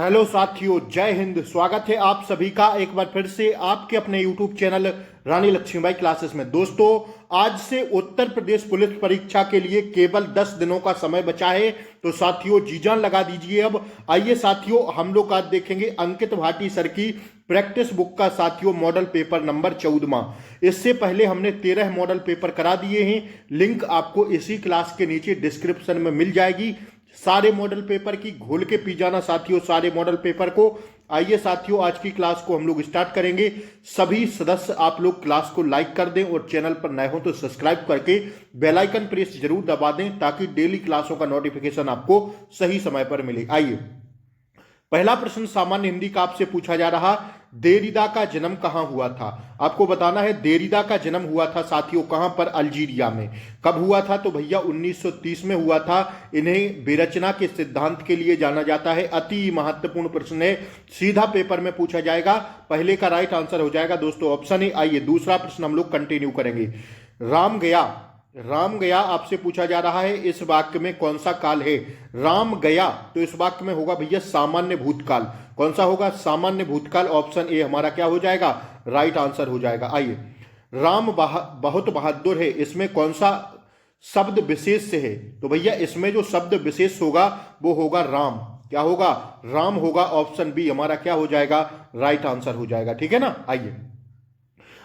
Hello साथियों, जय हिंद। स्वागत है आप सभी का एक बार फिर से आपके अपने यूट्यूब चैनल रानी लक्ष्मीबाई क्लासेस में। दोस्तों, आज से उत्तर प्रदेश पुलिस परीक्षा के लिए केवल 10 दिनों का समय बचा है, तो साथियों जी जान लगा दीजिए। अब आइए साथियों, हम लोग आज देखेंगे अंकित भाटी सर की प्रैक्टिस बुक का साथियों मॉडल पेपर नंबर 14। इससे पहले हमने 13 मॉडल पेपर करा दिए हैं। लिंक आपको इसी क्लास के नीचे डिस्क्रिप्शन में मिल जाएगी। सारे मॉडल पेपर की घोल के पी जाना साथियों, सारे मॉडल पेपर को। आइए साथियों, आज की क्लास को हम लोग स्टार्ट करेंगे। सभी सदस्य आप लोग क्लास को लाइक कर दें और चैनल पर नए हो तो सब्सक्राइब करके बेल आइकन प्रेस जरूर दबा दें, ताकि डेली क्लासों का नोटिफिकेशन आपको सही समय पर मिले। आइए, पहला प्रश्न सामान्य हिंदी का आपसे पूछा जा रहा, देरिदा का जन्म कहां हुआ था। आपको बताना है देरिदा का जन्म हुआ था साथियों कहां पर, अल्जीरिया में। कब हुआ था तो भैया 1930 में हुआ था। इन्हें विरचना के सिद्धांत के लिए जाना जाता है। अति महत्वपूर्ण प्रश्न है, सीधा पेपर में पूछा जाएगा। पहले का राइट आंसर हो जाएगा दोस्तों ऑप्शन ए। आइए दूसरा प्रश्न हम लोग कंटिन्यू करेंगे। राम गया, राम गया आपसे पूछा जा रहा है, इस वाक्य में कौन सा काल है। राम गया तो इस वाक्य में होगा भैया सामान्य भूतकाल। कौन सा होगा, सामान्य भूतकाल। ऑप्शन ए हमारा क्या हो जाएगा, राइट आंसर हो जाएगा। आइए, राम बहुत बहादुर है, इसमें कौन सा शब्द विशेष से है। तो भैया इसमें जो शब्द विशेष होगा वो होगा राम। क्या होगा, राम होगा। ऑप्शन बी हमारा क्या हो जाएगा, राइट आंसर हो जाएगा। ठीक है ना। आइए,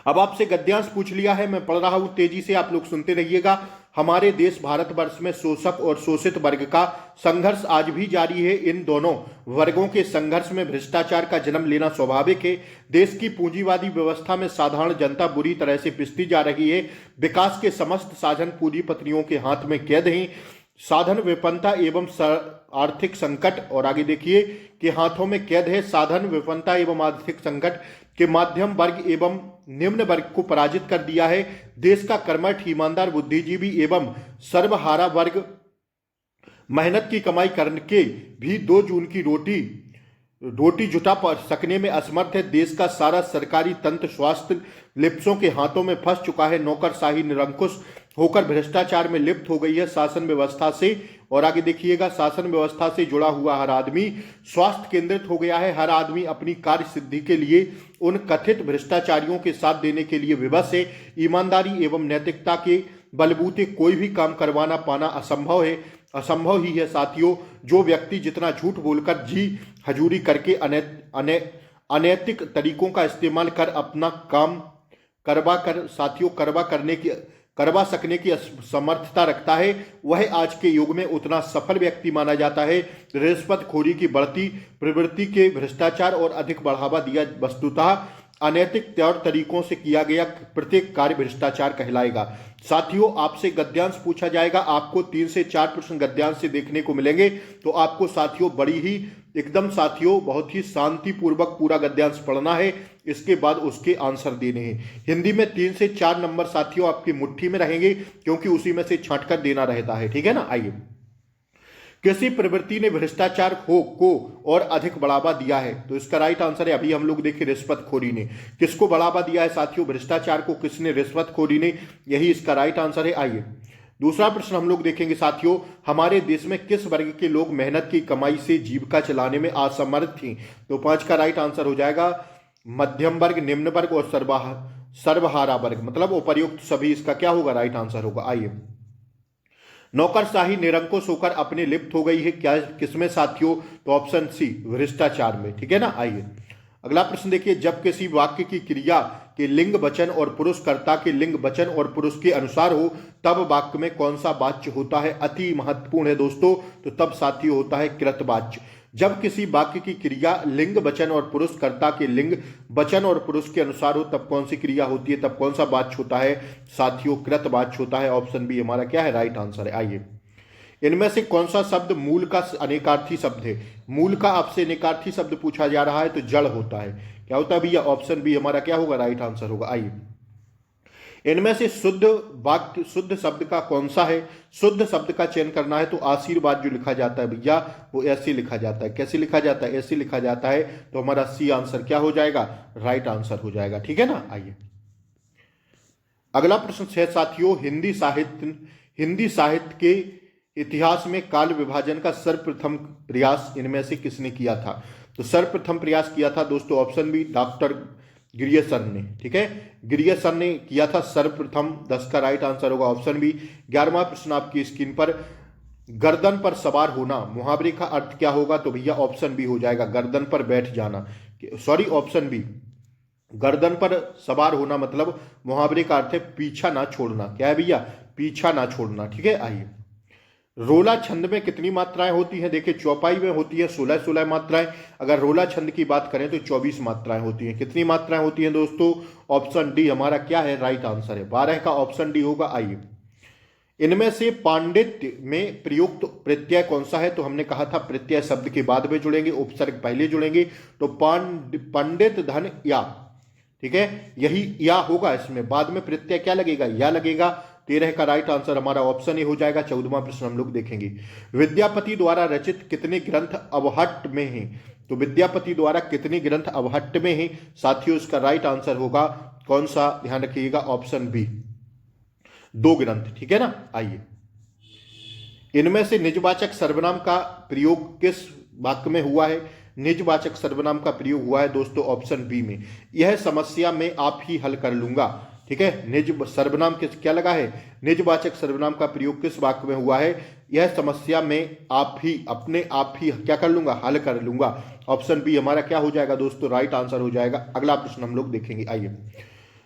अब आपसे गद्यांश पूछ लिया है, मैं पढ़ रहा हूं तेजी से, आप लोग सुनते रहिएगा। हमारे देश भारतवर्ष में शोषक और शोषित वर्ग का संघर्ष आज भी जारी है। इन दोनों वर्गों के संघर्ष में भ्रष्टाचार का जन्म लेना स्वाभाविक है। देश की पूंजीवादी व्यवस्था में साधारण जनता बुरी तरह से पिसती जा रही है। विकास के समस्त साधन पूंजीपतियों के हाथ में कैद हैं। साधन विपन्नता एवं आर्थिक संकट, और आगे देखिए कि हाथों में कैद है। साधन विपन्नता एवं आर्थिक संकट के माध्यम वर्ग एवं निम्न वर्ग को पराजित कर दिया है। देश का कर्मठ, ईमानदार, बुद्धिजीवी एवं सर्वहारा वर्ग मेहनत की कमाई करके भी 2 जून की रोटी जुटा सकने में असमर्थ है। देश का सारा सरकारी तंत्र स्वास्थ्य लिप्सों के हाथों में फंस चुका है। नौकरशाही निरंकुश होकर भ्रष्टाचार में लिप्त हो गई है। शासन व्यवस्था से, और आगे देखिएगा, शासन व्यवस्था से जुड़ा हुआ हर आदमी स्वास्थ्य केंद्रित हो गया है। हर आदमी अपनी कार्य सिद्धि के लिए उन कथित भ्रष्टाचारियों के साथ देने के लिए विवश है। ईमानदारी एवं नैतिकता के बलबूते कोई भी काम करवाना पाना असंभव है, असंभव ही है साथियों। जो व्यक्ति जितना झूठ बोलकर जी हजूरी करके अनैतिक तरीकों का इस्तेमाल कर अपना काम करवा सकने की समर्थता रखता है, वह आज के युग में उतना सफल व्यक्ति माना जाता है। रिश्वतखोरी की बढ़ती प्रवृत्ति के भ्रष्टाचार और अधिक बढ़ावा दिया वस्तुतः अनैतिक तौर तरीकों से किया गया प्रत्येक कार्य भ्रष्टाचार कहलाएगा। साथियों, आपसे गद्यांश पूछा जाएगा। आपको 3 से 4 प्रश्न गद्यांश से देखने को मिलेंगे। तो आपको साथियों बड़ी ही एकदम साथियों बहुत ही शांतिपूर्वक पूरा गद्यांश पढ़ना है। इसके बाद उसके आंसर देने हैं। हिंदी में 3 से 4 नंबर साथियों आपकी मुट्ठी में रहेंगे, क्योंकि उसी में से छांट कर देना रहता है। ठीक है ना। आइए, किसी प्रवृत्ति ने भ्रष्टाचार को और अधिक बढ़ावा दिया है। तो इसका राइट आंसर है, अभी हम लोग देखें, रिश्वतखोरी ने। किसको बढ़ावा दिया है साथियों, भ्रष्टाचार को किसने, रिश्वतखोरी ने। यही इसका राइट आंसर है। आइए, दूसरा प्रश्न हम लोग देखेंगे साथियों, हमारे देश में किस वर्ग के लोग मेहनत की कमाई से जीविका चलाने में असमर्थ थी। तो 5 का राइट आंसर हो जाएगा मध्यम वर्ग, निम्न वर्ग और सर्वहारा वर्ग, मतलब उपर्युक्त सभी। इसका क्या होगा, राइट आंसर होगा। आइए, नौकरशाही निरंकुश होकर अपने लिप्त हो गई है, क्या किसमें साथियों, तो ऑप्शन सी, भ्रष्टाचार में। ठीक है ना। आइए, अगला प्रश्न देखिए, जब किसी वाक्य की क्रिया के लिंग वचन और पुरुष कर्ता के लिंग वचन और पुरुष के अनुसार हो, तब वाक्य में कौन सा वाच्य होता है। अति महत्वपूर्ण है दोस्तों। तो तब साथियों होता है कृतवाच्य। जब किसी वाक्य की क्रिया लिंग वचन और पुरुष कर्ता के लिंग वचन और पुरुष के अनुसार हो, तब कौन सी क्रिया होती है, तब कौन सा वाच्य होता है साथियों, कृतवाच्य होता है। ऑप्शन बी हमारा क्या है, राइट आंसर है। आइए, इनमें से कौन सा शब्द मूल का अनेकार्थी शब्द है। मूल का आपसे अनेकार्थी शब्द पूछा जा रहा है, तो जड़ होता है। क्या होता है भैया, ऑप्शन बी हमारा क्या होगा, राइट आंसर होगा। आइए, इनमें से शुद्ध वाक्य, शुद्ध शब्द का कौन सा है। शुद्ध शब्द का चयन करना है, तो आशीर्वाद जो लिखा जाता है भैया, वो ऐसे लिखा जाता है। कैसे लिखा जाता है, ऐसे लिखा जाता है। तो हमारा सी आंसर क्या हो जाएगा, राइट आंसर हो जाएगा। ठीक है ना। आइए, अगला प्रश्न है साथियों, हिंदी साहित्य के इतिहास में काल विभाजन का सर्वप्रथम प्रयास इनमें से किसने किया था? तो सर्वप्रथम प्रयास किया था दोस्तों ऑप्शन बी डॉक्टर ग्रियर्सन ने। ठीक है, ग्रियर्सन ने किया था सर्वप्रथम। 10 का राइट आंसर होगा ऑप्शन बी। 11वां प्रश्न आपकी स्क्रीन पर, गर्दन पर सवार होना मुहावरे का अर्थ क्या होगा? तो भैया ऑप्शन बी हो जाएगा गर्दन पर बैठ जाना। सॉरी, ऑप्शन बी, गर्दन पर सवार होना मतलब मुहावरे का अर्थ है पीछा ना छोड़ना। क्या है भैया? पीछा ना छोड़ना। ठीक है, आइए, रोला छंद में कितनी मात्राएं होती हैं? देखिए, चौपाई में होती है 16 मात्राएं। अगर रोला छंद की बात करें तो 24 मात्राएं होती हैं। कितनी मात्राएं होती हैं दोस्तों? ऑप्शन डी हमारा क्या है? राइट आंसर है। 12 का ऑप्शन डी होगा। आइए, इनमें से पांडित्य में प्रयुक्त प्रत्यय कौन सा है? तो हमने कहा था प्रत्यय शब्द के बाद में जुड़ेंगे, उपसर्ग पहले जुड़ेंगे। तो पंडित धन या, ठीक है, यही या होगा। इसमें बाद में प्रत्यय क्या लगेगा? या लगेगा। 13 का राइट आंसर हमारा ऑप्शन ए हो जाएगा। 14वां प्रश्न हम लोग देखेंगे, विद्यापति द्वारा रचित कितने ग्रंथ अवहट्ट में हैं? तो विद्यापति द्वारा कितने ग्रंथ अवहट्ट में हैं साथियों? इसका राइट आंसर होगा कौन सा? ध्यान रखिएगा, ऑप्शन बी, 2 ग्रंथ। ठीक है ना, आइए, इनमें से निजवाचक सर्वनाम का प्रयोग किस वाक्य में हुआ है? निजवाचक सर्वनाम का प्रयोग हुआ है दोस्तों ऑप्शन बी में, यह समस्या मैं आप ही हल कर लूंगा। ठीक है, निज सर्वनाम किस क्या लगा है? निजवाचक सर्वनाम का प्रयोग किस वाक्य में हुआ है? यह समस्या मैं आप ही, अपने आप ही क्या कर लूंगा? हल कर लूंगा। ऑप्शन बी हमारा क्या हो जाएगा दोस्तों? राइट आंसर हो जाएगा। अगला प्रश्न हम लोग देखेंगे। आइए,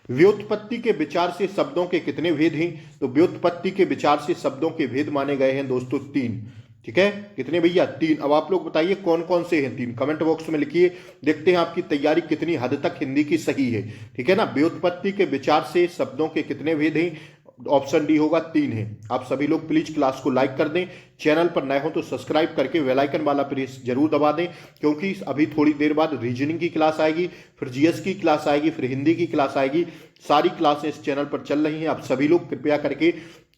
व्युत्पत्ति के विचार से शब्दों के कितने भेद हैं? तो व्युत्पत्ति के विचार से शब्दों के भेद माने गए हैं दोस्तों 3। ठीक है, कितने भैया? 3। अब आप लोग बताइए कौन कौन से हैं 3, कमेंट बॉक्स में लिखिए। देखते हैं आपकी तैयारी कितनी हद तक हिंदी की सही है। ठीक है ना, व्युत्पत्ति के विचार से शब्दों के कितने भेद हैं? ऑप्शन डी होगा 3 है। आप सभी लोग प्लीज क्लास को लाइक कर दें, चैनल पर नए हो तो सब्सक्राइब करके बेल आइकन वाला प्रेस जरूर दबा दें, क्योंकि अभी थोड़ी देर बाद रीजनिंग की क्लास आएगी, फिर जीएस की क्लास आएगी, फिर हिंदी की क्लास आएगी। सारी क्लासें इस चैनल पर चल रही हैं। आप सभी लोग कृपया करके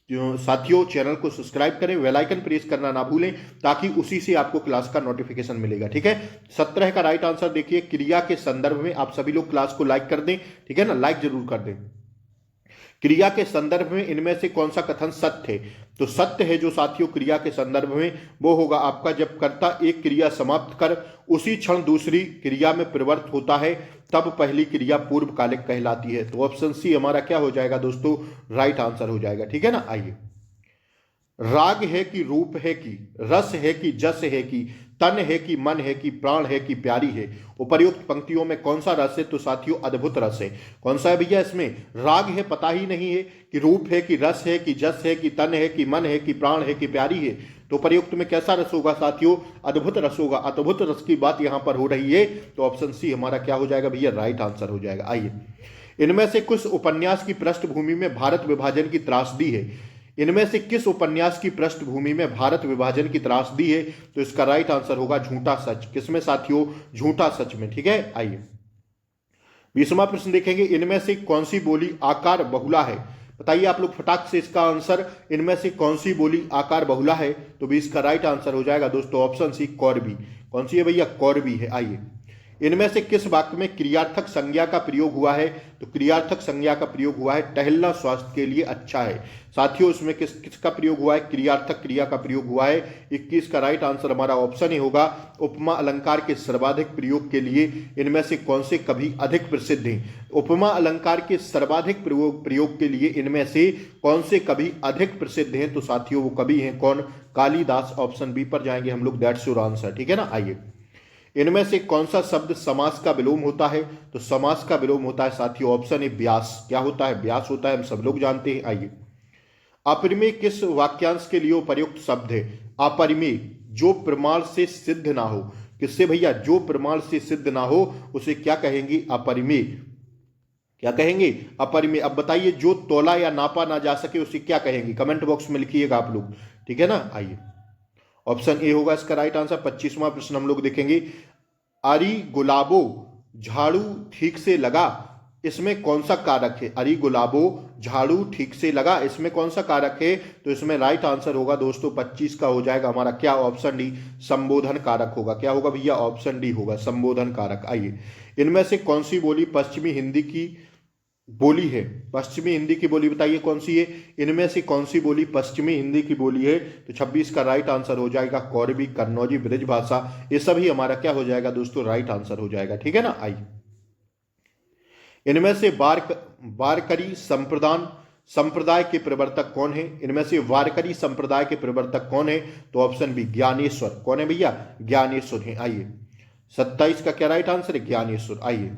साथियों चैनल को सब्सक्राइब करें, बेल आइकन प्रेस करना ना भूलें, ताकि उसी से आपको क्लास का नोटिफिकेशन मिलेगा। ठीक है, 17 का राइट आंसर देखिए, क्रिया के संदर्भ में। आप सभी लोग क्लास को लाइक कर दें। ठीक है ना, लाइक जरूर कर दें। क्रिया के संदर्भ में इनमें से कौन सा कथन सत्य है? तो सत्य है जो साथियों क्रिया के संदर्भ में वो होगा आपका, जब कर्ता एक क्रिया समाप्त कर उसी क्षण दूसरी क्रिया में परिवर्त होता है तब पहली क्रिया पूर्वकालिक कहलाती है। तो ऑप्शन सी हमारा क्या हो जाएगा दोस्तों? राइट आंसर हो जाएगा। ठीक है ना, आइए, राग है कि रूप है कि रस है कि जस है कि तन है कि मन है कि प्राण है कि प्यारी है? उपर्युक्त पंक्तियों में कौन सा रस है? तो साथियों अद्भुत रस है। कौन सा है भैया? इसमें राग है पता ही नहीं है, कि रूप है कि रस है कि जस है कि तन है कि मन है कि प्राण है कि प्यारी है? तो उपर्युक्त में कैसा रस होगा साथियों? अद्भुत रस होगा। अद्भुत रस की बात यहां पर हो रही है, तो ऑप्शन सी हमारा क्या हो जाएगा भैया? राइट आंसर हो जाएगा। आइए, इनमें से कुछ उपन्यास की पृष्ठभूमि में भारत विभाजन की त्रासदी है? इनमें से किस उपन्यास की पृष्ठभूमि में भारत विभाजन की त्रासदी है? तो इसका राइट आंसर होगा झूठा सच। किसमें साथियों? झूठा सच में। ठीक है, आइए, 20वां प्रश्न देखेंगे, इनमें से कौन सी बोली आकार बहुला है? बताइए आप लोग फटाक से इसका आंसर, इनमें से कौन सी बोली आकार बहुला है? तो 20 का राइट आंसर हो जाएगा दोस्तों ऑप्शन सी, कौरवी। कौन सी है भैया? कौरवी है। आइए, इनमें से किस वाक्य में क्रियार्थक संज्ञा का प्रयोग हुआ है? तो क्रियार्थक संज्ञा का प्रयोग हुआ है टहलना स्वास्थ्य के लिए अच्छा है। साथियों इसमें किसका प्रयोग हुआ है? क्रियार्थक क्रिया का प्रयोग हुआ है। 21 का राइट आंसर हमारा ऑप्शन ही होगा। उपमा अलंकार के सर्वाधिक प्रयोग के लिए इनमें से कौन से कवि अधिक प्रसिद्ध हैं? उपमा अलंकार के सर्वाधिक प्रयोग के लिए इनमें से कौन से कवि अधिक प्रसिद्ध हैं? तो साथियों वो कवि हैं कौन? कालिदास। ऑप्शन बी पर जाएंगे हम लोग, दैट्स योर आंसर। ठीक है ना, आइए, इनमें से कौन सा शब्द समास का विलोम होता है? तो समास का विलोम होता है साथियों ऑप्शन ए, व्यास। क्या होता है? व्यास होता है, हम सब लोग जानते हैं। आइए, अपरिमेय किस वाक्यांश के लिए उपयुक्त शब्द है? अपरिमेय, जो प्रमाण से सिद्ध ना हो। किससे भैया? जो प्रमाण से सिद्ध ना हो उसे क्या कहेंगे? अपरिमेय। क्या कहेंगे? अपरिमेय। अब बताइए, जो तोला या नापा ना जा सके उसे क्या कहेंगे? कमेंट बॉक्स में लिखिएगा आप लोग। ठीक है ना, आइए, ऑप्शन ए होगा इसका राइट आंसर। 25वां प्रश्न हम लोग देखेंगे, अरी गुलाबो झाड़ू ठीक से लगा, इसमें कौन सा कारक है? अरी गुलाबो झाड़ू ठीक से लगा, इसमें कौन सा कारक है? तो इसमें राइट आंसर होगा दोस्तों 25 का हो जाएगा हमारा क्या? ऑप्शन डी, संबोधन कारक होगा। क्या होगा भैया? ऑप्शन डी होगा, संबोधन कारक। आइए, इनमें से कौन सी बोली पश्चिमी हिंदी की बोली है? पश्चिमी हिंदी की बोली बताइए कौन सी है? इनमें से कौन सी बोली पश्चिमी हिंदी की बोली है? तो 26 का राइट आंसर हो जाएगा कौरवी, कन्नौजी, ब्रजभाषा। ये सभी हमारा क्या हो जाएगा दोस्तों? राइट आंसर हो जाएगा। ठीक है ना। आइए, इनमें से वारकरी संप्रदाय के प्रवर्तक कौन है? इनमें से वारकरी संप्रदाय के प्रवर्तक कौन है? तो ऑप्शन बी ज्ञानेश्वर। कौन है भैया? ज्ञानेश्वर है। आइए, 27 का क्या राइट आंसर है? ज्ञानेश्वर। आइए,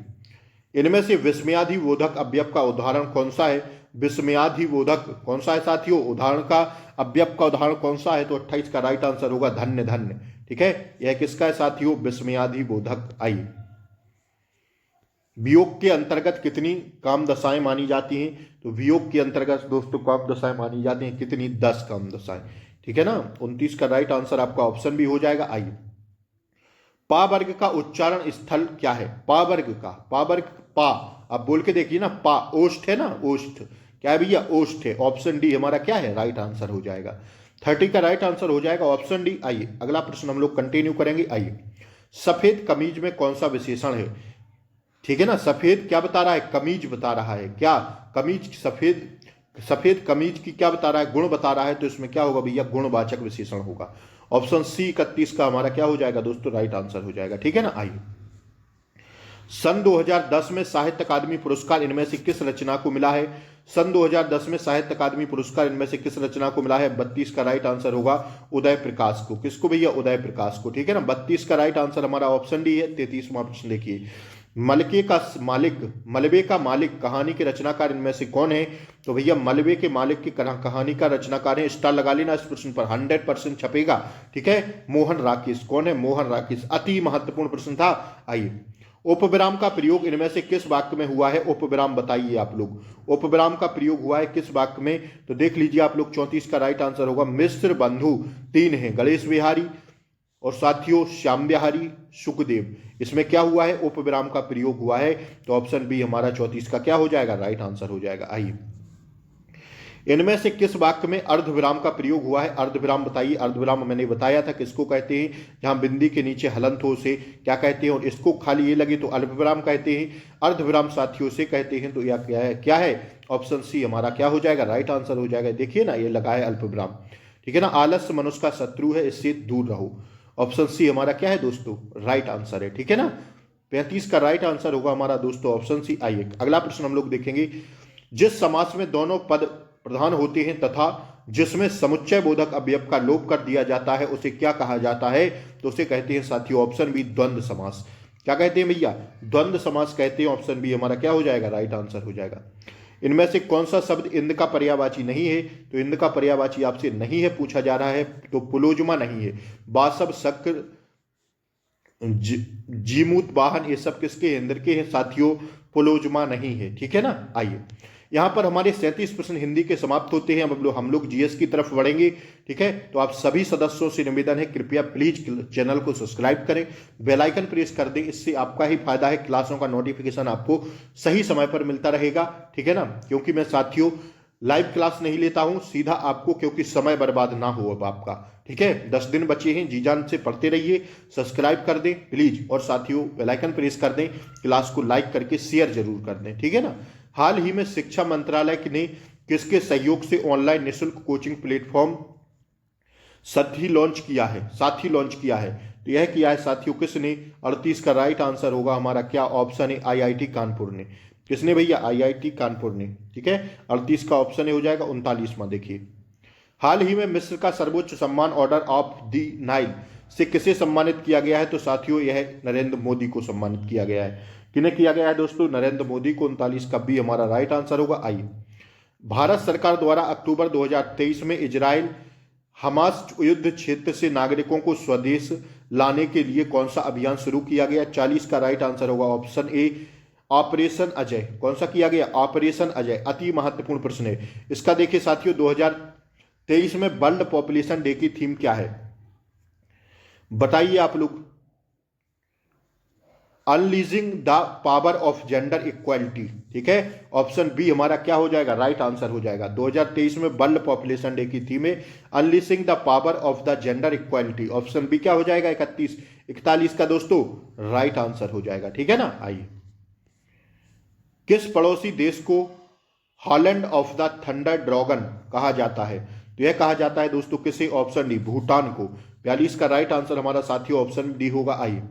इनमें से विस्मयाधिबोधक अवयव का उदाहरण कौन सा है? विस्मयाधिबोधक कौन सा है साथियों? उदाहरण का अवयव का उदाहरण कौन सा है? तो 28 का राइट आंसर होगा धन्य धन्य। ठीक है, यह किसका है साथियों? विस्मयाधिबोधक। आइए, वियोग के अंतर्गत कितनी काम दशाएं मानी जाती हैं? तो वियोग के अंतर्गत दोस्तों काम दशाएं मानी जाती हैं कितनी? 10 काम दशाएं। ठीक है ना। 29 का राइट आंसर आपका ऑप्शन भी हो जाएगा। आइए, पा वर्ग का उच्चारण स्थल क्या है? पा वर्ग का, पा वर्ग, पा, आप बोल के देखिए ना, पा ओष्ठ है ना, ओष्ठ क्या है भैया? ओष्ठ है। ऑप्शन डी हमारा क्या है? राइट आंसर हो जाएगा। 30 का राइट आंसर हो जाएगा ऑप्शन डी। आइए, अगला प्रश्न हम लोग कंटिन्यू करेंगे। आइए, सफेद कमीज में कौन सा विशेषण है? ठीक है ना, सफेद क्या बता रहा है? कमीज बता रहा है। क्या? कमीज, सफेद, सफेद कमीज की क्या बता रहा है? गुण बता रहा है। तो इसमें क्या होगा भैया? गुणवाचक विशेषण होगा। ऑप्शन सी 31 का हमारा क्या हो जाएगा दोस्तों? राइट आंसर हो जाएगा। ठीक है ना। आइए, सन 2010 में साहित्य अकादमी पुरस्कार इनमें से किस रचना को मिला है? सन 2010 में साहित्य अकादमी पुरस्कार इनमें से किस रचना को मिला है? 32 का राइट आंसर होगा उदय प्रकाश को। किसको भैया? उदय प्रकाश को। ठीक है ना। 32 का राइट आंसर हमारा ऑप्शन डी है। 33वां प्रश्न देखिए, मलबे का मालिक कहानी के रचनाकार इनमें से कौन है? तो भैया मलबे के मालिक की कहानी का रचनाकार है, स्टार लगा लेना इस प्रश्न पर, 100% छपेगा। ठीक है, मोहन राकेश। कौन है? मोहन राकेश। अति महत्वपूर्ण प्रश्न था। आइए, उपविराम का प्रयोग इनमें से किस वाक्य में हुआ है? उपविराम बताइए आप लोग, उपविराम का प्रयोग हुआ है किस वाक्य में? तो देख लीजिए आप लोग, 34 का राइट आंसर होगा मिश्र बंधु 3 है, गणेश बिहारी और साथियों श्याम बिहारी, सुखदेव। इसमें क्या हुआ है? उपविराम का प्रयोग हुआ है। तो ऑप्शन बी हमारा 34 का क्या हो जाएगा? राइट आंसर हो जाएगा। आइए, इनमें से किस वाक्य में अर्धविराम का प्रयोग हुआ है? अर्धविराम बताइए। अर्धविराम मैंने बताया था किसको कहते हैं? जहां बिंदी के नीचे हलंत हो उसे क्या कहते हैं? और इसको खाली ये लगे तो अल्पविराम कहते हैं। अर्धविराम साथियों से कहते हैं। तो यह क्या है? क्या है? ऑप्शन सी हमारा क्या हो जाएगा? राइट आंसर हो जाएगा। देखिए ना, ये लगा है अल्पविराम। ठीक है ना। आलस्य मनुष्य का शत्रु है, इससे दूर रहो। ऑप्शन सी हमारा क्या है दोस्तों? राइट आंसर है। ठीक है ना। 35 का राइट आंसर होगा हमारा दोस्तों ऑप्शन सी। आइए, अगला प्रश्न हम लोग देखेंगे, जिस समास में दोनों पद प्रधान होते हैं तथा जिसमें समुच्चय बोधक अवयव का लोप कर दिया जाता है उसे क्या कहा जाता है? तो उसे कहते हैं साथियों ऑप्शन बी द्वंद्व समास। क्या कहते हैं भैया? द्वंद्व समास कहते हैं। ऑप्शन बी हमारा क्या हो जाएगा? राइट आंसर हो जाएगा। इनमें से कौन सा शब्द इंद का पर्यायवाची नहीं है? तो इंद का पर्यायवाची आपसे नहीं है पूछा जा रहा है, तो पुलोजुमा नहीं है। बासव, शक्र, जीमूत, वाहन, ये सब किसके? इंद्र के हैं साथियों, पुलोजुमा नहीं है। ठीक है ना। आइए, यहां पर हमारे 37 प्रश्न हिंदी के समाप्त होते हैं। अब हम लोग जीएस की तरफ बढ़ेंगे। ठीक है, तो आप सभी सदस्यों से निवेदन है, कृपया प्लीज चैनल को सब्सक्राइब करें, बेल आइकन प्रेस कर दें। इससे आपका ही फायदा है, क्लासों का नोटिफिकेशन आपको सही समय पर मिलता रहेगा। ठीक है ना, क्योंकि मैं साथियों लाइव क्लास नहीं लेता हूं सीधा आपको, क्योंकि समय बर्बाद ना हो अब आपका। ठीक है, 10 दिन बचे हैं, जी जान से पढ़ते रहिए, सब्सक्राइब कर दें प्लीज, और साथियों बेल आइकन प्रेस कर दें, क्लास को लाइक करके शेयर जरूर कर दें। ठीक है ना। हाल ही में शिक्षा मंत्रालय ने किसके सहयोग से ऑनलाइन निःशुल्क कोचिंग प्लेटफॉर्म साथी लॉन्च किया है? तो यह किया है साथियों किसने? 38 का राइट आंसर होगा हमारा क्या? ऑप्शन है आईआईटी कानपुर ने। किसने भैया? आईआईटी कानपुर ने। ठीक है, 38 का ऑप्शन हो जाएगा। 39वां देखिए, हाल ही में मिस्र का सर्वोच्च सम्मान ऑर्डर ऑफ द नाइल से किसे सम्मानित किया गया है? तो साथियों यह नरेंद्र मोदी को सम्मानित किया गया है। किन्हें किया गया है दोस्तों? नरेंद्र मोदी को। 39 का बी हमारा राइट आंसर होगा। आइए, भारत सरकार द्वारा अक्टूबर 2023 में इजराइल हमास युद्ध क्षेत्र से नागरिकों को स्वदेश लाने के लिए कौन सा अभियान शुरू किया गया? 40 का राइट आंसर होगा ऑप्शन ए ऑपरेशन अजय। कौन सा किया गया? ऑपरेशन अजय। अति महत्वपूर्ण प्रश्न है इसका। देखिए साथियों, 2023 में वर्ल्ड पॉपुलेशन डे की थीम क्या है बताइए आप लोग? Unleashing the power of gender equality. ठीक है, ऑप्शन बी हमारा क्या हो जाएगा? राइट आंसर हो जाएगा। 2023 में वर्ल्ड पॉपुलेशन डे की थीम है unleashing the power of the gender equality. Option B क्या हो जाएगा? 41 का दोस्तों राइट आंसर हो जाएगा। ठीक है ना। आइए, किस पड़ोसी देश को Holland of the thunder dragon कहा जाता है? तो यह कहा जाता है दोस्तों किसे? ऑप्शन डी भूटान को। 42 का राइट आंसर हमारा साथियों ऑप्शन डी होगा। आइए,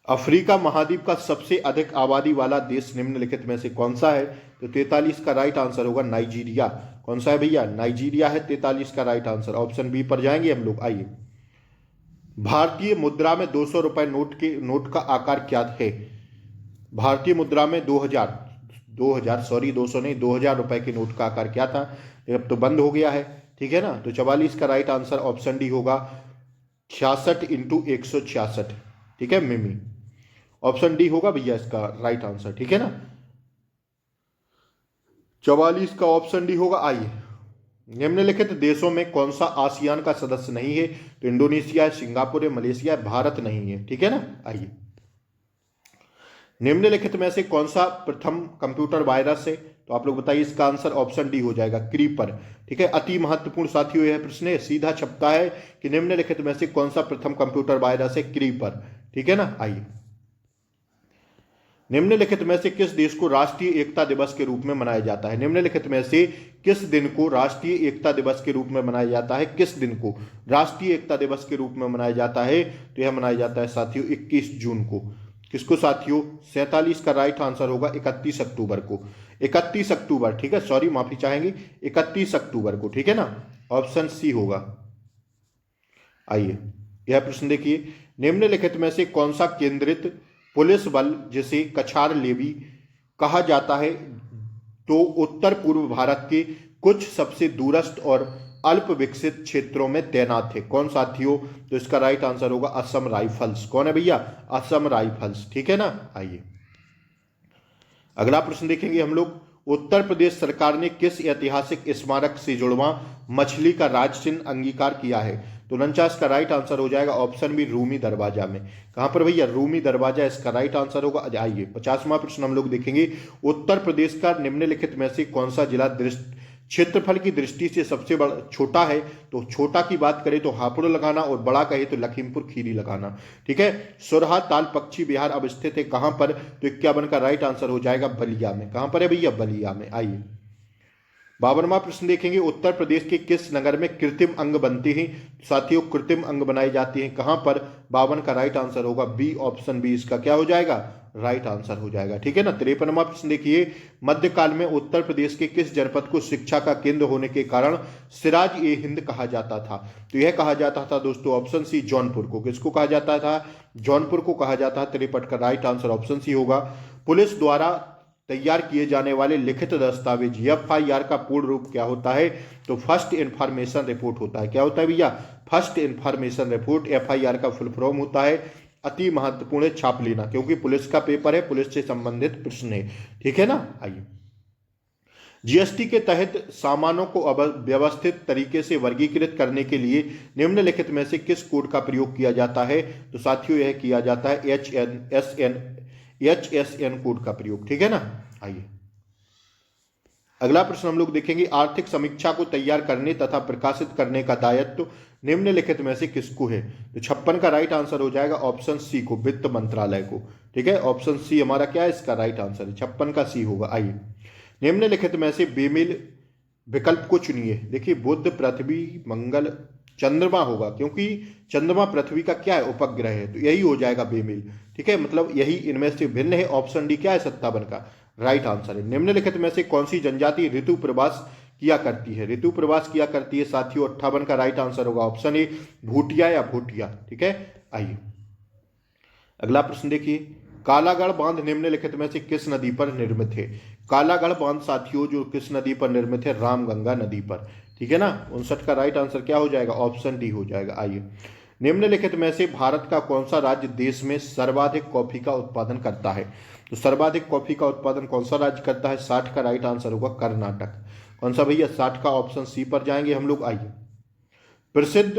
अफ्रीका महाद्वीप का सबसे अधिक आबादी वाला देश निम्नलिखित में से कौन सा है? तो 43 का राइट आंसर होगा नाइजीरिया। कौन सा है भैया? नाइजीरिया है 43 का राइट आंसर। ऑप्शन बी पर जाएंगे हम लोग। आइए, भारतीय मुद्रा में 200 रुपए नोट का आकार क्या है? भारतीय मुद्रा में 200 नहीं 2000 रुपए के नोट का आकार क्या था? अब तो बंद हो गया है, ठीक है ना। तो 44 का राइट आंसर ऑप्शन डी होगा 66 इंटू 166, ठीक है मिमी। ऑप्शन डी होगा भैया इसका राइट आंसर, ठीक है ना। 44 का ऑप्शन डी होगा। आइए, निम्नलिखित देशों में कौन सा आसियान का सदस्य नहीं है? तो इंडोनेशिया है, सिंगापुर है, मलेशिया है, भारत नहीं है, ठीक है ना। आइए, निम्नलिखित में से कौन सा प्रथम कंप्यूटर वायरस है? तो आप लोग बताइए, इसका आंसर ऑप्शन डी हो जाएगा क्रीपर, ठीक है। अति महत्वपूर्ण साथियों यह प्रश्न है, सीधा छपता है कि निम्नलिखित में से कौन सा प्रथम कंप्यूटर वायरस है? क्रीपर, ठीक है ना। आइए, निम्नलिखित में से किस देश को राष्ट्रीय एकता दिवस के रूप में मनाया जाता है? निम्नलिखित में से किस दिन को राष्ट्रीय एकता दिवस के रूप में मनाया जाता है? किस दिन को राष्ट्रीय एकता दिवस के रूप में मनाया जाता है? तो यह मनाया जाता है साथियों 21 जून को। किसको साथियों? 47 का राइट आंसर होगा 31 अक्टूबर को। 31 अक्टूबर, ठीक है, सॉरी माफी चाहेंगे, 31 अक्टूबर को, ठीक है ना। ऑप्शन सी होगा। आइए, यह प्रश्न देखिए, निम्नलिखित में से कौन सा केंद्रित पुलिस बल जिसे कछार लेवी कहा जाता है तो उत्तर पूर्व भारत के कुछ सबसे दूरस्थ और अल्प विकसित क्षेत्रों में तैनात है? कौन साथियों? तो इसका राइट आंसर होगा असम राइफल्स। कौन है भैया? असम राइफल्स, ठीक है ना। आइए, अगला प्रश्न देखेंगे हम लोग, उत्तर प्रदेश सरकार ने किस ऐतिहासिक स्मारक से जुड़वा मछली का राज चिन्ह अंगीकार किया है? तो 49 का राइट आंसर हो जाएगा ऑप्शन बी रूमी दरवाजा में। कहां पर भैया? रूमी दरवाजा इसका राइट आंसर होगा। आइए, 50वां प्रश्न हम लोग देखेंगे, उत्तर प्रदेश का निम्नलिखित में से कौन सा जिला क्षेत्रफल की दृष्टि से सबसे बड़ा छोटा है? तो छोटा की बात करें तो हापुड़ लगाना, और बड़ा कहे तो लखीमपुर खीरी लगाना, ठीक है। सुरहा ताल पक्षी विहार अब स्थित है कहां पर? तो 51 का राइट आंसर हो जाएगा बलिया में। कहां पर है भैया? बलिया में। आइए, 52वां प्रश्न देखेंगे, उत्तर प्रदेश के किस नगर में कृत्रिम अंग बनते हैं? साथियों, कृत्रिम अंग बनाए जाते हैं कहां पर? 52 का राइट आंसर होगा बी, ऑप्शन बी इसका क्या हो जाएगा? राइट आंसर हो जाएगा, ठीक है ना। 53वां प्रश्न देखिए, मध्यकाल में उत्तर प्रदेश के किस जनपद को शिक्षा का केंद्र होने के कारण सिराज ए हिंद कहा जाता था? तो यह कहा जाता था दोस्तों ऑप्शन सी जौनपुर को। किसको कहा जाता था? जौनपुर को कहा जाता है। 53 का राइट आंसर ऑप्शन सी होगा। पुलिस द्वारा तैयार किए जाने वाले लिखित दस्तावेज FIR का पूर्ण रूप क्या होता है? तो फर्स्ट इंफॉर्मेशन रिपोर्ट होता है। क्या होता है भैया? फर्स्ट इंफॉर्मेशन रिपोर्ट FIR का फुल फॉर्म होता है। अति महत्वपूर्ण है छाप लेना, क्योंकि पुलिस का पेपर है, पुलिस से संबंधित प्रश्न है, ठीक है ना। आइए, GST के तहत सामानों को व्यवस्थित तरीके से वर्गीकृत करने के लिए निम्नलिखित में से किस कोड का प्रयोग किया जाता है? तो साथियों यह किया जाता है HSN कोड का प्रयोग, ठीक है ना। आइए, अगला प्रश्न हम लोग देखेंगे, आर्थिक समीक्षा को तैयार करने तथा प्रकाशित करने का दायित्व निम्नलिखित में से किसको है? तो 56 का राइट आंसर हो जाएगा ऑप्शन सी को, वित्त मंत्रालय को, ठीक है। ऑप्शन सी हमारा क्या है? इसका राइट आंसर है 56 का सी होगा। आइए, निम्नलिखित में से बेमेल विकल्प को चुनिए। देखिए, बुध, पृथ्वी, मंगल, चंद्रमा होगा, क्योंकि चंद्रमा पृथ्वी का क्या है? उपग्रह है, तो यही हो जाएगा बेमेल, ठीक है। मतलब यही इनमें से भिन्न है। ऑप्शन डी क्या है? 57 का राइट आंसर है। निम्नलिखित में से कौन सी जनजाति ऋतु प्रवास किया करती है? ऋतु प्रवास किया करती है साथियों, 58 का राइट आंसर होगा ऑप्शन ए भूटिया या भूटिया, ठीक है। आइए, अगला प्रश्न देखिए, कालागढ़ बांध निम्नलिखित में से किस नदी पर निर्मित है? कालागढ़ बांध साथियों जो किस नदी पर निर्मित है? रामगंगा नदी पर, ठीक है ना। 59 का राइट आंसर क्या हो जाएगा? ऑप्शन डी हो जाएगा। आइए, निम्नलिखित में से भारत का कौन सा राज्य देश में सर्वाधिक कॉफी का उत्पादन करता है? तो सर्वाधिक कॉफी का उत्पादन कौन सा राज्य करता है? 60 का राइट आंसर होगा कर्नाटक। कौन सा भैया? 60 का ऑप्शन सी पर जाएंगे हम लोग। आइए, प्रसिद्ध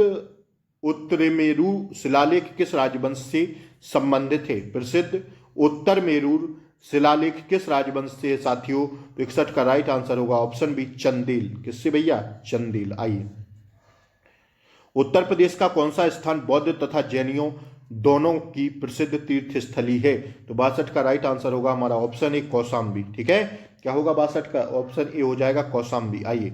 उत्तरमेरू शिलालेख किस राजवंश से संबंधित है? प्रसिद्ध उत्तरमेरूर शिलालेख किस राजवंश से है साथियों? 61 का राइट आंसर होगा ऑप्शन बी चंदेल। किससे भैया? चंदेल। आइए, उत्तर प्रदेश का कौन सा स्थान बौद्ध तथा जैनियों दोनों की प्रसिद्ध तीर्थ स्थली है। तो 62 का राइट आंसर होगा हमारा ऑप्शन ए कौशाम्बी। ठीक है, क्या होगा 62 का? ऑप्शन ए हो जाएगा कौशाम्बी। आइए,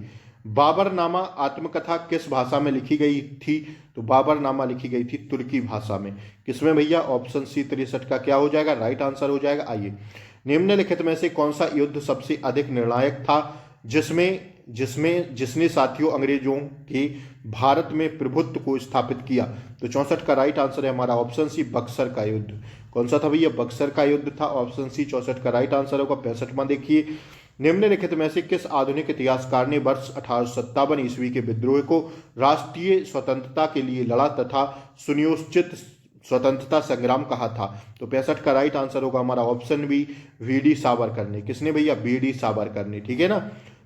बाबरनामा आत्मकथा किस भाषा में लिखी गई थी? तो बाबरनामा लिखी गई थी तुर्की भाषा में। किसमें भैया? ऑप्शन सी 63 का क्या हो जाएगा? राइट आंसर हो जाएगा। आइए, निम्नलिखित में से कौन सा युद्ध सबसे अधिक निर्णायक था जिसने साथियों अंग्रेजों के भारत में प्रभुत्व को स्थापित किया? तो 64 का राइट आंसर है हमारा ऑप्शन सी बक्सर का युद्ध। कौन सा था भैया? बक्सर का युद्ध था। ऑप्शन सी 64 का राइट आंसर होगा। 65वां देखिए, निम्नलिखित में से किस आधुनिक इतिहासकार ने वर्ष 1857 ईस्वी के विद्रोह को राष्ट्रीय स्वतंत्रता के लिए लड़ा तथा सुनियोजित स्वतंत्रता संग्राम कहा था? तो 65 का राइट आंसर होगा हमारा ऑप्शन बी वी.डी. सावरकर ने। किसने भैया? वी.डी. सावरकर ने। ठीक है ना,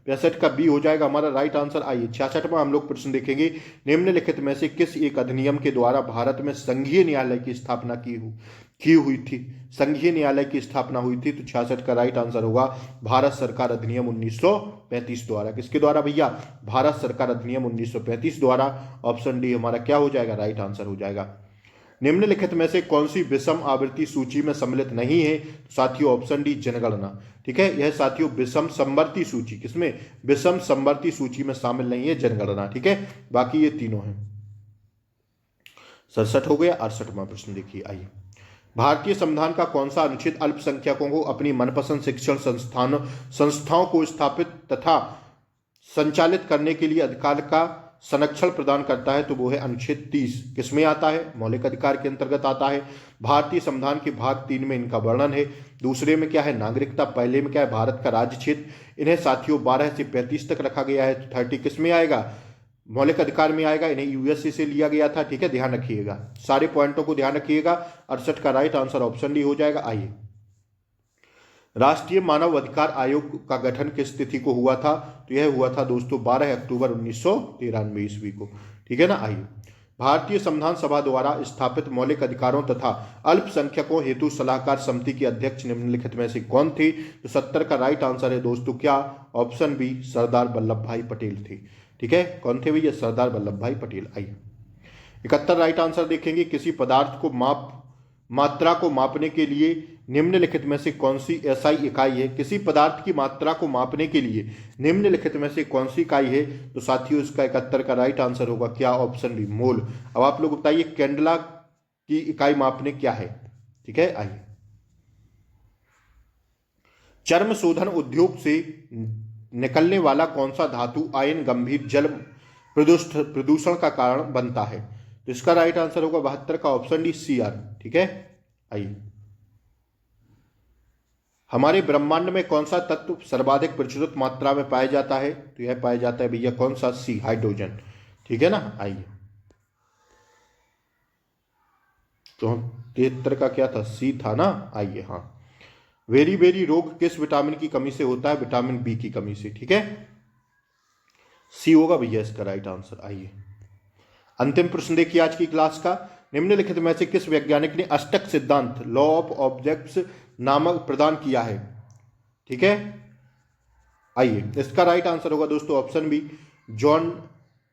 65 का बी हो जाएगा हमारा राइट आंसर। आइए, 66वां हम लोग प्रश्न देखेंगे। निम्नलिखित में से किस एक अधिनियम के द्वारा भारत में संघीय न्यायालय की स्थापना की हुई थी? संघीय न्यायालय की स्थापना हुई थी। तो 66 का राइट आंसर होगा भारत सरकार अधिनियम 1935 द्वारा। किसके द्वारा भैया? भारत सरकार अधिनियम 1935 द्वारा। ऑप्शन डी हमारा क्या हो जाएगा? राइट आंसर हो जाएगा। निम्नलिखित में से कौन सी विषम आवृत्ति सूची में सम्मिलित नहीं है? साथियों ऑप्शन डी जनगणना। ठीक है, यह साथियों विषम समवर्ती सूची, किसमें? विषम समवर्ती सूची में शामिल नहीं है जनगणना। ठीक है, बाकी ये तीनों हैं। 67 हो गया। 68वां प्रश्न देखिए। आइए, भारतीय संविधान का कौन सा अनुच्छेद अल्पसंख्यकों को अपनी मनपसंद शिक्षण संस्थाओं को स्थापित तथा संचालित करने के लिए अधिकार का संरक्षण प्रदान करता है? तो वो है अनुच्छेद 30। किसमें आता है? मौलिक अधिकार के अंतर्गत आता है। भारतीय संविधान के भाग 3 में इनका वर्णन है। दूसरे में क्या है? नागरिकता। पहले में क्या है? भारत का राज्य क्षेत्र। इन्हें साथियों 12 से 35 तक रखा गया है। तो 30 किसमें आएगा? मौलिक अधिकार में आएगा। इन्हें यूएसए से लिया गया था। ठीक है, ध्यान रखिएगा, सारे पॉइंटों को ध्यान रखिएगा। 68 का राइट आंसर ऑप्शन डी हो जाएगा। आइए, राष्ट्रीय मानव अधिकार आयोग का गठन किस तिथि को हुआ था? तो यह हुआ था दोस्तों 12 अक्टूबर 1993 ईस्वी को। ठीक है ना। आइए, भारतीय संविधान सभा द्वारा स्थापित मौलिक अधिकारों तथा अल्पसंख्यकों हेतु सलाहकार समिति के अध्यक्ष निम्नलिखित में से कौन थे? तो 70 का राइट आंसर है दोस्तों क्या? ऑप्शन बी सरदार वल्लभ भाई पटेल थे। ठीक है, कौन थे भैया? सरदार वल्लभ भाई पटेल। आइए, 71 राइट आंसर देखेंगे। किसी पदार्थ को मात्रा को मापने के लिए निम्नलिखित में से कौन सी एसआई इकाई है? किसी पदार्थ की मात्रा को मापने के लिए निम्नलिखित में से कौन सी इकाई है? तो साथियों इसका 71 का राइट आंसर होगा क्या? ऑप्शन बी मोल। अब आप लोग बताइए कैंडला की इकाई मापने क्या है? ठीक है, आइए, चर्म शोधन उद्योग से निकलने वाला कौन सा धातु आयन गंभीर जल प्रदूषण का कारण बनता है? तो इसका राइट आंसर होगा 72 का ऑप्शन डी Cr। ठीक है, आइए, हमारे ब्रह्मांड में कौन सा तत्व सर्वाधिक प्रचुर मात्रा में पाया जाता है? तो यह पाया जाता है भैया कौन सा? सी, हाइड्रोजन। ठीक है ना। आइए, तो 73 का क्या था? सी था ना। आइए, हाँ, वेरी रोग किस विटामिन की कमी से होता है? विटामिन बी की कमी से। ठीक है, सी होगा भैया इसका राइट आंसर। आइए, अंतिम प्रश्न देखिए आज की क्लास का। निम्नलिखित में से किस वैज्ञानिक ने अष्टक सिद्धांत लॉ ऑफ ऑब्जेक्ट्स नामक प्रदान किया है? ठीक है, आइए, इसका राइट आंसर होगा दोस्तों ऑप्शन बी जॉन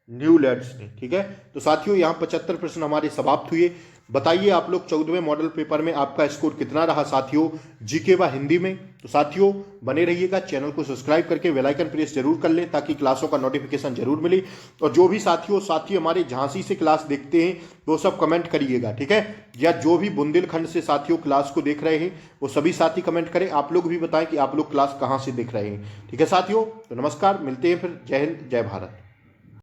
न्यूलैंड्स ने। ठीक है, तो साथियों यहाँ 75 प्रश्न हमारे समाप्त हुए। बताइए आप लोग 14वें मॉडल पेपर में आपका स्कोर कितना रहा साथियों, जीके व हिंदी में? तो साथियों बने रहिएगा, चैनल को सब्सक्राइब करके बेल आइकन प्रेस जरूर कर लें ताकि क्लासों का नोटिफिकेशन जरूर मिले। और जो भी साथी हमारे झांसी से क्लास देखते हैं वो सब कमेंट करिएगा। ठीक है, या जो भी बुंदेलखंड से साथियों क्लास को देख रहे हैं वो सभी साथी कमेंट करें। आप लोग भी बताएं कि आप लोग क्लास कहाँ से देख रहे हैं। ठीक है साथियों, तो नमस्कार, मिलते हैं फिर। जय हिंद, जय भारत।